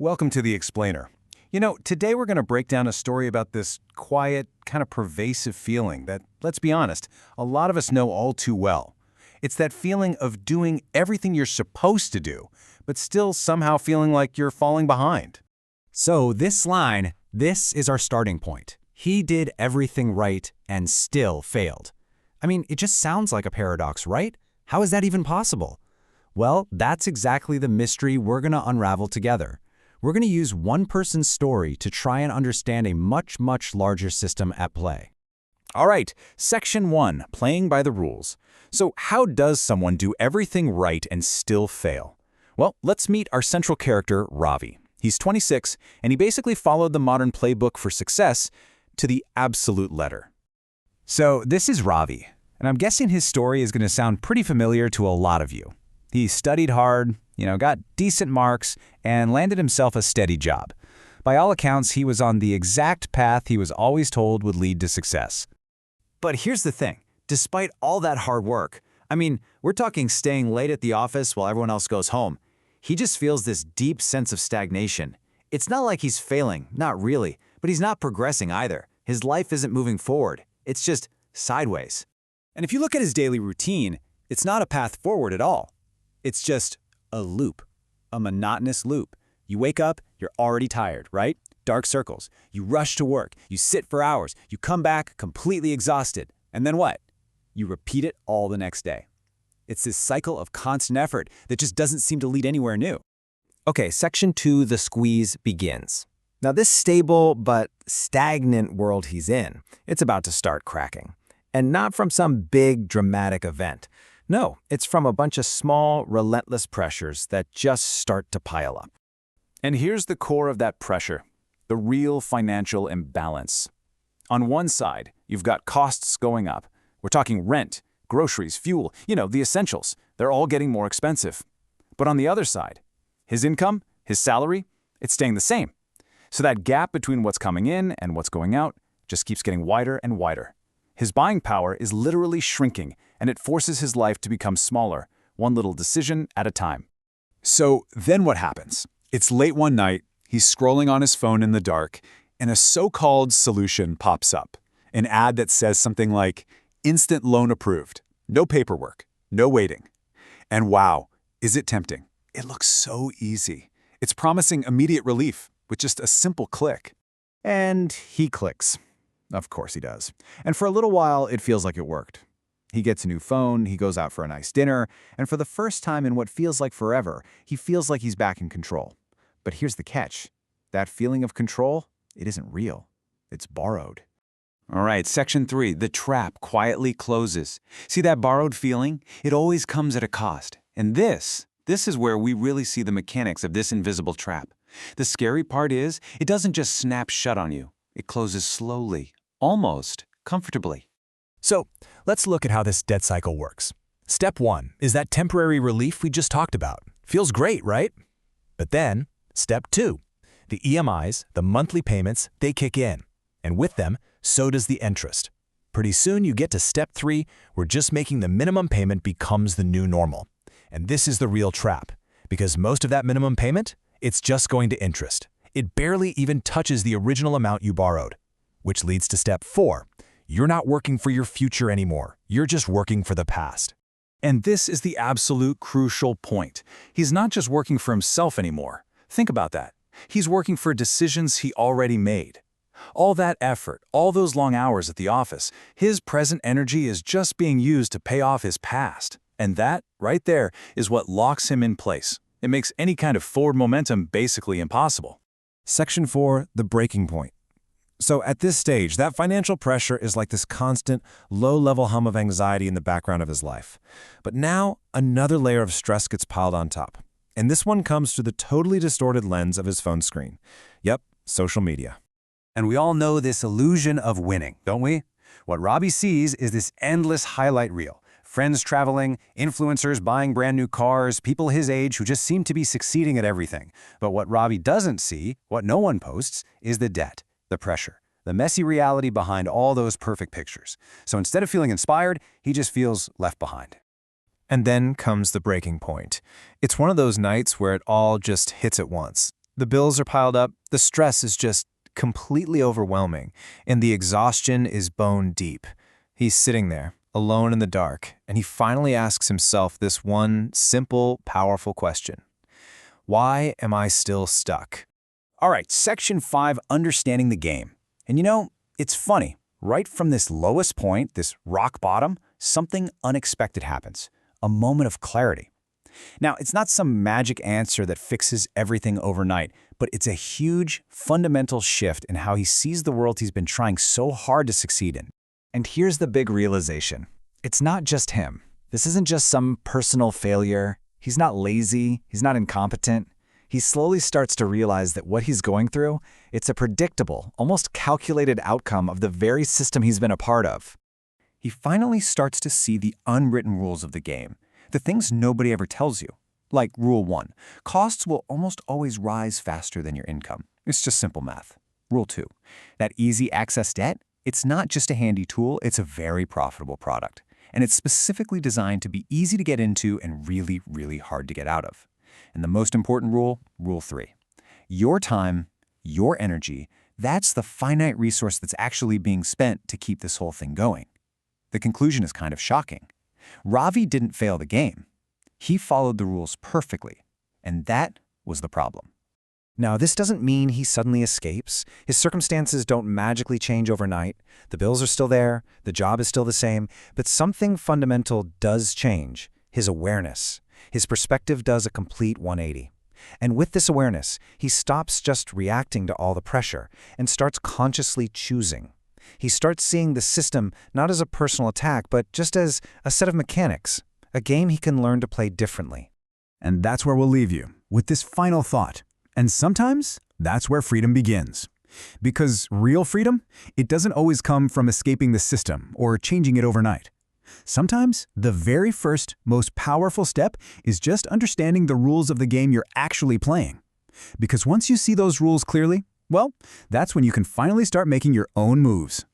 Welcome to The Explainer. Today we're going to break down a story about this quiet, kind of pervasive feeling that, let's be honest, a lot of us know all too well. It's that feeling of doing everything you're supposed to do, but still somehow feeling like you're falling behind. So this line, this is our starting point. He did everything right and still failed. I mean, it just sounds like a paradox, right? How is that even possible? Well, that's exactly the mystery we're going to unravel together. We're going to use one person's story to try and understand a much, much larger system at play. All right, Section 1, Playing by the Rules. So how does someone do everything right and still fail? Well, let's meet our central character, Ravi. He's 26, and he basically followed the modern playbook for success to the absolute letter. So this is Ravi, and I'm guessing his story is going to sound pretty familiar to a lot of you. He studied hard, got decent marks, and landed himself a steady job. By all accounts, he was on the exact path he was always told would lead to success. But here's the thing. Despite all that hard work, we're talking staying late at the office while everyone else goes home, he just feels this deep sense of stagnation. It's not like he's failing, not really, but he's not progressing either. His life isn't moving forward. It's just sideways. And if you look at his daily routine, it's not a path forward at all. It's just a loop, a monotonous loop. You wake up, you're already tired, right? Dark circles. You rush to work, you sit for hours, you come back completely exhausted. And then what? You repeat it all the next day. It's this cycle of constant effort that just doesn't seem to lead anywhere new. Okay, Section 2, the squeeze begins. Now this stable but stagnant world he's in, it's about to start cracking. And not from some big dramatic event. No, it's from a bunch of small, relentless pressures that just start to pile up. And here's the core of that pressure, the real financial imbalance. On one side, you've got costs going up. We're talking rent, groceries, fuel, the essentials. They're all getting more expensive. But on the other side, his income, his salary, it's staying the same. So that gap between what's coming in and what's going out just keeps getting wider and wider. His buying power is literally shrinking, and it forces his life to become smaller, one little decision at a time. So then what happens? It's late one night, he's scrolling on his phone in the dark, and a so-called solution pops up. An ad that says something like, "Instant loan approved. No paperwork. No waiting." And wow, is it tempting? It looks so easy. It's promising immediate relief with just a simple click. And he clicks. Of course he does. And for a little while, it feels like it worked. He gets a new phone, he goes out for a nice dinner, and for the first time in what feels like forever, he feels like he's back in control. But here's the catch. That feeling of control, it isn't real. It's borrowed. All right, Section 3, the trap quietly closes. See that borrowed feeling? It always comes at a cost. And this is where we really see the mechanics of this invisible trap. The scary part is, it doesn't just snap shut on you. It closes slowly, almost comfortably. So let's look at how this debt cycle works. Step 1 is that temporary relief we just talked about. Feels great, right? But then, Step 2, the EMIs, the monthly payments, they kick in. And with them, so does the interest. Pretty soon you get to Step 3, where just making the minimum payment becomes the new normal. And this is the real trap, because most of that minimum payment, it's just going to interest. It barely even touches the original amount you borrowed. Which leads to Step 4. You're not working for your future anymore. You're just working for the past. And this is the absolute crucial point. He's not just working for himself anymore. Think about that. He's working for decisions he already made. All that effort, all those long hours at the office, his present energy is just being used to pay off his past. And that, right there, is what locks him in place. It makes any kind of forward momentum basically impossible. Section 4, the breaking point. So at this stage, that financial pressure is like this constant, low-level hum of anxiety in the background of his life. But now, another layer of stress gets piled on top. And this one comes through the totally distorted lens of his phone screen. Yep, social media. And we all know this illusion of winning, don't we? What Ravi sees is this endless highlight reel. Friends traveling, influencers buying brand new cars, people his age who just seem to be succeeding at everything. But what Ravi doesn't see, what no one posts, is the debt, the pressure, the messy reality behind all those perfect pictures. So instead of feeling inspired, he just feels left behind. And then comes the breaking point. It's one of those nights where it all just hits at once. The bills are piled up, the stress is just completely overwhelming, and the exhaustion is bone deep. He's sitting there, alone in the dark, and he finally asks himself this one simple, powerful question. Why am I still stuck? All right, Section 5, Understanding the Game. And you know, it's funny. Right from this lowest point, this rock bottom, something unexpected happens. A moment of clarity. Now, it's not some magic answer that fixes everything overnight, but it's a huge, fundamental shift in how he sees the world he's been trying so hard to succeed in. And here's the big realization. It's not just him. This isn't just some personal failure. He's not lazy. He's not incompetent. He slowly starts to realize that what he's going through, it's a predictable, almost calculated outcome of the very system he's been a part of. He finally starts to see the unwritten rules of the game, the things nobody ever tells you. Like Rule 1, costs will almost always rise faster than your income. It's just simple math. Rule 2, that easy access debt, it's not just a handy tool, it's a very profitable product. And it's specifically designed to be easy to get into and really, really hard to get out of. And the most important rule, Rule 3. Your time, your energy, that's the finite resource that's actually being spent to keep this whole thing going. The conclusion is kind of shocking. Ravi didn't fail the game. He followed the rules perfectly, and that was the problem. Now, this doesn't mean he suddenly escapes. His circumstances don't magically change overnight. The bills are still there, the job is still the same, but something fundamental does change. His awareness. His perspective does a complete 180. And with this awareness, he stops just reacting to all the pressure and starts consciously choosing. He starts seeing the system not as a personal attack, but just as a set of mechanics, a game he can learn to play differently. And that's where we'll leave you, with this final thought. And sometimes, that's where freedom begins. Because real freedom, it doesn't always come from escaping the system or changing it overnight. Sometimes, the very first, most powerful step is just understanding the rules of the game you're actually playing. Because once you see those rules clearly, well, that's when you can finally start making your own moves.